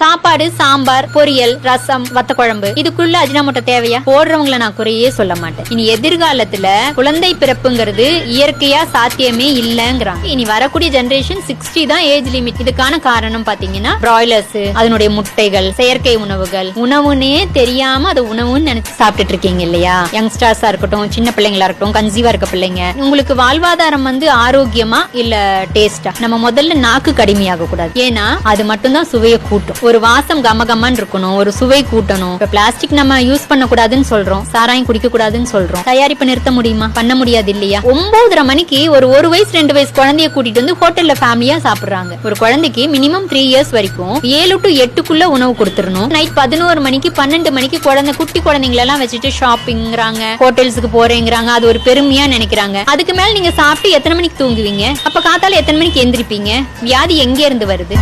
சாப்பாடு, சாம்பார், பொரியல், ரசம், வத்த குழம்பு இதுக்குள்ள அஜினமோட்டோ தேவையா? போடுறவங்களை நான் குறையே சொல்ல மாட்டேன். இனி எதிர்காலத்துல குழந்தை பிறப்புங்கிறது இயற்கையா சாத்தியமே இல்லங்கிறாங்க. இனி வரக்கூடிய ஜெனரேஷன் 60 தான் ஏஜ் லிமிட். இதுக்கான காரணம் பாத்தீங்கன்னா பிராய்லர்ஸ், அதனுடைய முட்டைகள், செயற்கை உணவுகள், உணவுன்னே தெரியாம அது உணவுன்னு நினைச்சு சாப்பிட்டுட்டு இருக்கீங்க இல்லையா? யங்ஸ்டர்ஸா இருக்கட்டும், சின்ன பிள்ளைங்களா இருக்கட்டும், கன்சீவா இருக்க பிள்ளைங்க, உங்களுக்கு வாழ்வாதாரம் ஆரோக்கியமா இல்ல டேஸ்டா? நம்ம முதல்ல நாக்கு கடுமையாக கூடாது. ஏன்னா அது மட்டும்தான் சுவையை கூட்டும். ஒரு வாசம் கமகமன்னு இருக்கணும், ஒரு சுவை கூட்டணும். இப்ப பிளாஸ்டிக் நம்ம யூஸ் பண்ண கூடாதுன்னு சொல்றோம், சாராயம் குடிக்க கூடாதுன்னு சொல்றோம். தயாரிப்பு நிறுத்த முடியுமா? பண்ண முடியாது இல்லையா? 9:30 மணிக்கு ஒரு வயசு 2 வயசு குழந்தைய கூட்டிட்டு வந்து ஹோட்டல்ல ஃபேமிலியா சாப்பிடுறாங்க. ஒரு குழந்தைக்கு மினிமம் 3 இயர்ஸ் வரைக்கும் 7 to 8 உணவு கொடுத்துடணும். நைட் 11 மணிக்கு 12 மணிக்கு குட்டி குழந்தைங்களை எல்லாம் வச்சுட்டு ஷாப்பிங்கிறாங்க, ஹோட்டல்ஸுக்கு போறேங்கிறாங்க. அது ஒரு பெருமையா நினைக்கிறாங்க. அதுக்கு மேல நீங்க சாப்பிட்டு எத்தனை மணிக்கு தூங்குவீங்க? அப்ப காத்தால எத்தனை மணிக்கு எந்திரிப்பீங்க? வியாதி எங்க இருந்து வருது?